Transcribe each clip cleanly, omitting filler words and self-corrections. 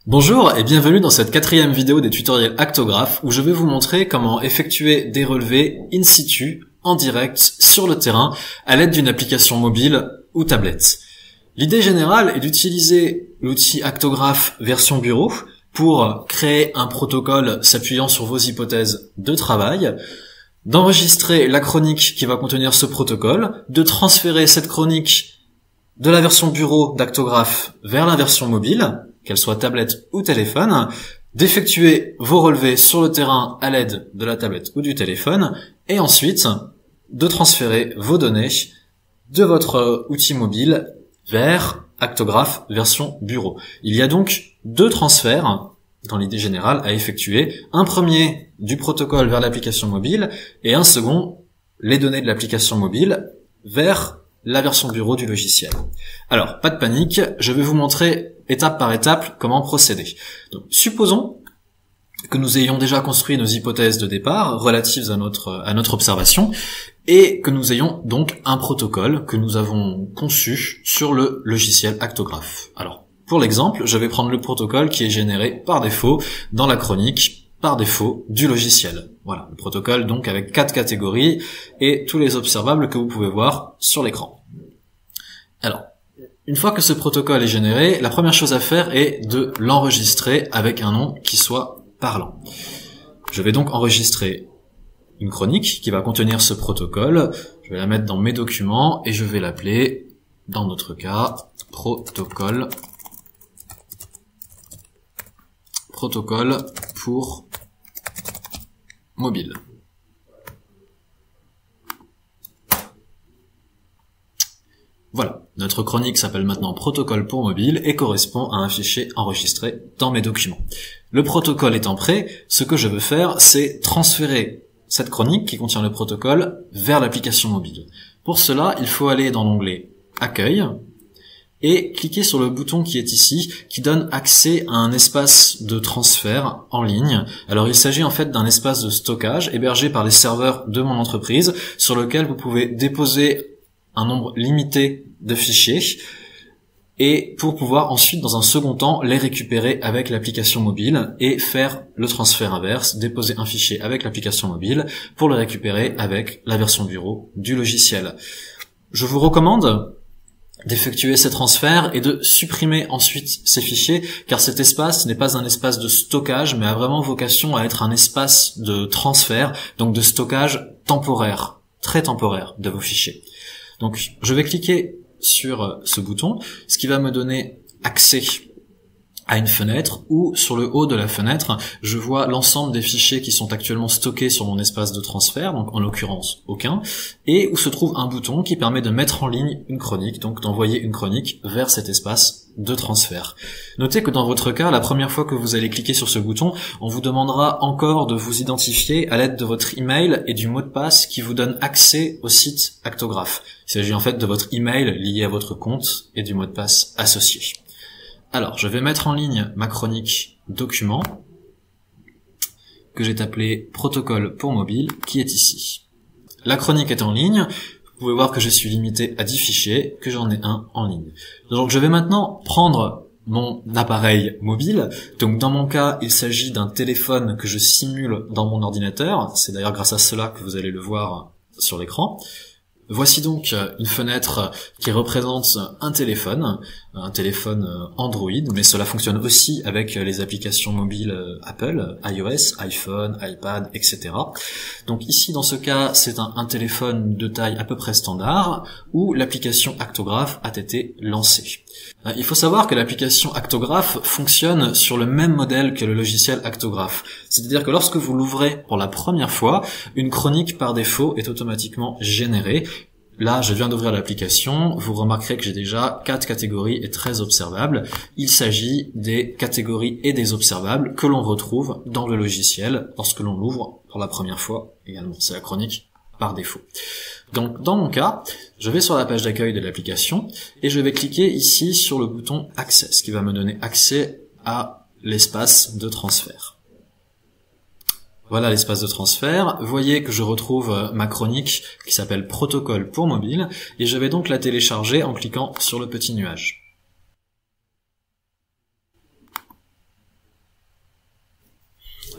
Bonjour et bienvenue dans cette quatrième vidéo des tutoriels Actograph où je vais vous montrer comment effectuer des relevés in situ, en direct, sur le terrain, à l'aide d'une application mobile ou tablette. L'idée générale est d'utiliser l'outil Actograph version bureau pour créer un protocole s'appuyant sur vos hypothèses de travail, d'enregistrer la chronique qui va contenir ce protocole, de transférer cette chronique de la version bureau d'Actograph vers la version mobile, qu'elle soit tablette ou téléphone, d'effectuer vos relevés sur le terrain à l'aide de la tablette ou du téléphone, et ensuite de transférer vos données de votre outil mobile vers Actograph version bureau. Il y a donc deux transferts dans l'idée générale à effectuer, un premier du protocole vers l'application mobile et un second, les données de l'application mobile vers la version bureau du logiciel. Alors, pas de panique, je vais vous montrer étape par étape comment procéder. Donc, supposons que nous ayons déjà construit nos hypothèses de départ relatives à notre observation et que nous ayons donc un protocole que nous avons conçu sur le logiciel Actograph. Alors, pour l'exemple, je vais prendre le protocole qui est généré par défaut dans la chronique par défaut du logiciel. Voilà, le protocole donc avec 4 catégories et tous les observables que vous pouvez voir sur l'écran. Alors, une fois que ce protocole est généré, la première chose à faire est de l'enregistrer avec un nom qui soit parlant. Je vais donc enregistrer une chronique qui va contenir ce protocole. Je vais la mettre dans mes documents et je vais l'appeler, dans notre cas, protocole pour mobile. Voilà, notre chronique s'appelle maintenant protocole pour mobile et correspond à un fichier enregistré dans mes documents. Le protocole étant prêt, ce que je veux faire, c'est transférer cette chronique qui contient le protocole vers l'application mobile. Pour cela, il faut aller dans l'onglet Accueil et cliquer sur le bouton qui est ici, qui donne accès à un espace de transfert en ligne. Alors il s'agit en fait d'un espace de stockage hébergé par les serveurs de mon entreprise, sur lequel vous pouvez déposer un nombre limité de fichiers, et pour pouvoir ensuite, dans un second temps, les récupérer avec l'application mobile et faire le transfert inverse, déposer un fichier avec l'application mobile pour le récupérer avec la version bureau du logiciel. Je vous recommande d'effectuer ces transferts et de supprimer ensuite ces fichiers, car cet espace n'est pas un espace de stockage, mais a vraiment vocation à être un espace de transfert, donc de stockage temporaire, très temporaire de vos fichiers. Donc je vais cliquer sur ce bouton, ce qui va me donner accès à une fenêtre où, sur le haut de la fenêtre, je vois l'ensemble des fichiers qui sont actuellement stockés sur mon espace de transfert, donc en l'occurrence aucun, et où se trouve un bouton qui permet de mettre en ligne une chronique, donc d'envoyer une chronique vers cet espace de transfert. Notez que dans votre cas, la première fois que vous allez cliquer sur ce bouton, on vous demandera encore de vous identifier à l'aide de votre email et du mot de passe qui vous donne accès au site Actograph. Il s'agit en fait de votre email lié à votre compte et du mot de passe associé. Alors, je vais mettre en ligne ma chronique document, que j'ai appelée protocole pour mobile, qui est ici. La chronique est en ligne, vous pouvez voir que je suis limité à 10 fichiers, que j'en ai un en ligne. Donc je vais maintenant prendre mon appareil mobile, donc dans mon cas, il s'agit d'un téléphone que je simule dans mon ordinateur, c'est d'ailleurs grâce à cela que vous allez le voir sur l'écran. Voici donc une fenêtre qui représente un téléphone Android, mais cela fonctionne aussi avec les applications mobiles Apple, iOS, iPhone, iPad, etc. Donc ici, dans ce cas, c'est un téléphone de taille à peu près standard, où l'application Actograph a été lancée. Il faut savoir que l'application Actograph fonctionne sur le même modèle que le logiciel Actograph. C'est-à-dire que lorsque vous l'ouvrez pour la première fois, une chronique par défaut est automatiquement générée. Là, je viens d'ouvrir l'application, vous remarquerez que j'ai déjà 4 catégories et 13 observables. Il s'agit des catégories et des observables que l'on retrouve dans le logiciel lorsque l'on l'ouvre pour la première fois également. C'est la chronique par défaut. Donc, dans mon cas, je vais sur la page d'accueil de l'application et je vais cliquer ici sur le bouton Access, qui va me donner accès à l'espace de transfert. Voilà l'espace de transfert. Vous voyez que je retrouve ma chronique qui s'appelle Protocole pour mobile et je vais donc la télécharger en cliquant sur le petit nuage.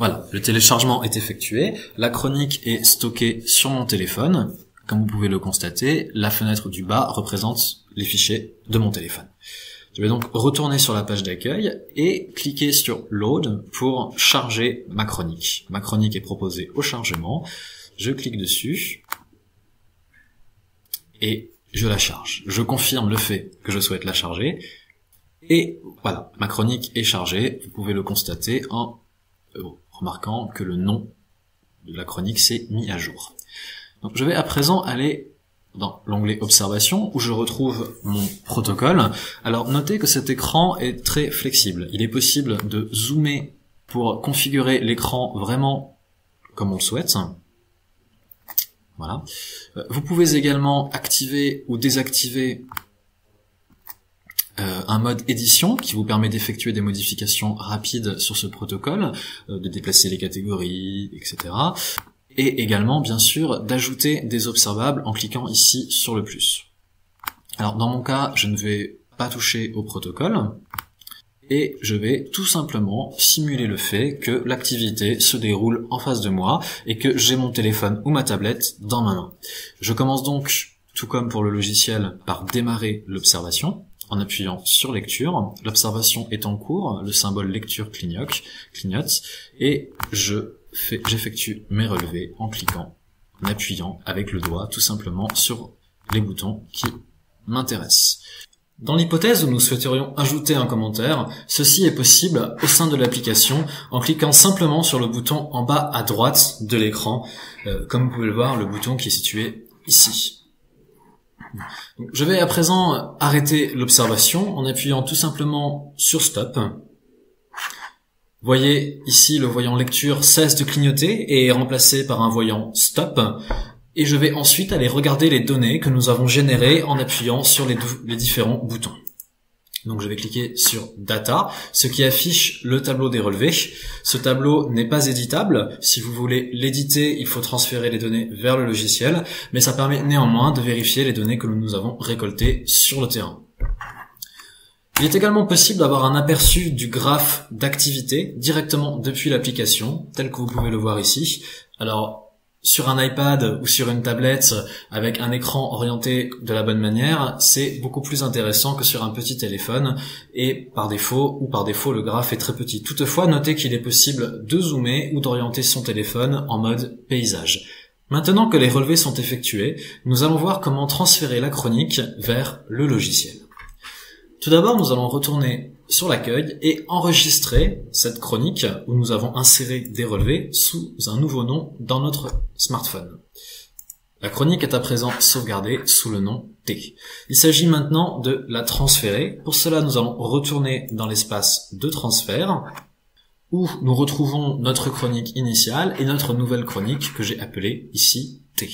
Voilà, le téléchargement est effectué, la chronique est stockée sur mon téléphone. Comme vous pouvez le constater, la fenêtre du bas représente les fichiers de mon téléphone. Je vais donc retourner sur la page d'accueil et cliquer sur Load pour charger ma chronique. Ma chronique est proposée au chargement. Je clique dessus et je la charge. Je confirme le fait que je souhaite la charger. Et voilà, ma chronique est chargée. Vous pouvez le constater en remarquant que le nom de la chronique s'est mis à jour. Donc je vais à présent aller dans l'onglet Observation où je retrouve mon protocole. Alors notez que cet écran est très flexible. Il est possible de zoomer pour configurer l'écran vraiment comme on le souhaite. Voilà. Vous pouvez également activer ou désactiver un mode édition qui vous permet d'effectuer des modifications rapides sur ce protocole, de déplacer les catégories, etc. Et également, bien sûr, d'ajouter des observables en cliquant ici sur le plus. Alors, dans mon cas, je ne vais pas toucher au protocole, et je vais tout simplement simuler le fait que l'activité se déroule en face de moi, et que j'ai mon téléphone ou ma tablette dans ma main. Je commence donc, tout comme pour le logiciel, par démarrer l'observation, en appuyant sur lecture. L'observation est en cours, le symbole lecture clignote, et j'effectue mes relevés en cliquant, en appuyant avec le doigt tout simplement sur les boutons qui m'intéressent. Dans l'hypothèse où nous souhaiterions ajouter un commentaire, ceci est possible au sein de l'application en cliquant simplement sur le bouton en bas à droite de l'écran, comme vous pouvez le voir, le bouton qui est situé ici. Donc, je vais à présent arrêter l'observation en appuyant tout simplement sur Stop. Vous voyez ici le voyant lecture cesse de clignoter et est remplacé par un voyant stop. Et je vais ensuite aller regarder les données que nous avons générées en appuyant sur les différents boutons. Donc je vais cliquer sur Data, ce qui affiche le tableau des relevés. Ce tableau n'est pas éditable. Si vous voulez l'éditer, il faut transférer les données vers le logiciel, mais ça permet néanmoins de vérifier les données que nous avons récoltées sur le terrain. Il est également possible d'avoir un aperçu du graphe d'activité directement depuis l'application, tel que vous pouvez le voir ici. Alors, sur un iPad ou sur une tablette avec un écran orienté de la bonne manière, c'est beaucoup plus intéressant que sur un petit téléphone et par défaut le graphe est très petit. Toutefois, notez qu'il est possible de zoomer ou d'orienter son téléphone en mode paysage. Maintenant que les relevés sont effectués, nous allons voir comment transférer la chronique vers le logiciel. Tout d'abord, nous allons retourner sur l'accueil et enregistrer cette chronique où nous avons inséré des relevés sous un nouveau nom dans notre smartphone. La chronique est à présent sauvegardée sous le nom T. Il s'agit maintenant de la transférer. Pour cela, nous allons retourner dans l'espace de transfert où nous retrouvons notre chronique initiale et notre nouvelle chronique que j'ai appelée ici T.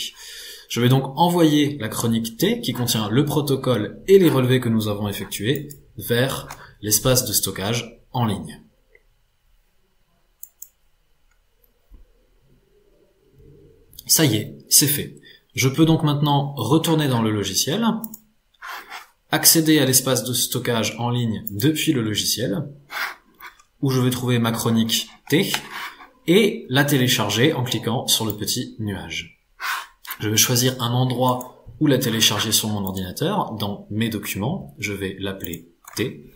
Je vais donc envoyer la chronique T, qui contient le protocole et les relevés que nous avons effectués, vers l'espace de stockage en ligne. Ça y est, c'est fait. Je peux donc maintenant retourner dans le logiciel, accéder à l'espace de stockage en ligne depuis le logiciel, où je vais trouver ma chronique T, et la télécharger en cliquant sur le petit nuage. Je vais choisir un endroit où la télécharger sur mon ordinateur. Dans mes documents, je vais l'appeler T.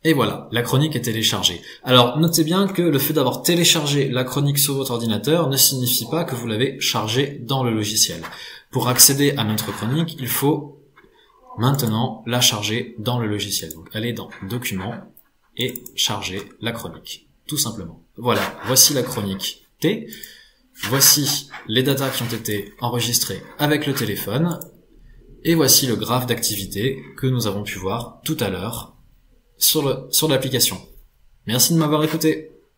Et voilà, la chronique est téléchargée. Alors, notez bien que le fait d'avoir téléchargé la chronique sur votre ordinateur ne signifie pas que vous l'avez chargée dans le logiciel. Pour accéder à notre chronique, il faut maintenant la charger dans le logiciel. Donc, allez dans Documents et charger la chronique, tout simplement. Voilà, voici la chronique. Voici les datas qui ont été enregistrées avec le téléphone et voici le graphe d'activité que nous avons pu voir tout à l'heure sur l'application. Merci de m'avoir écouté.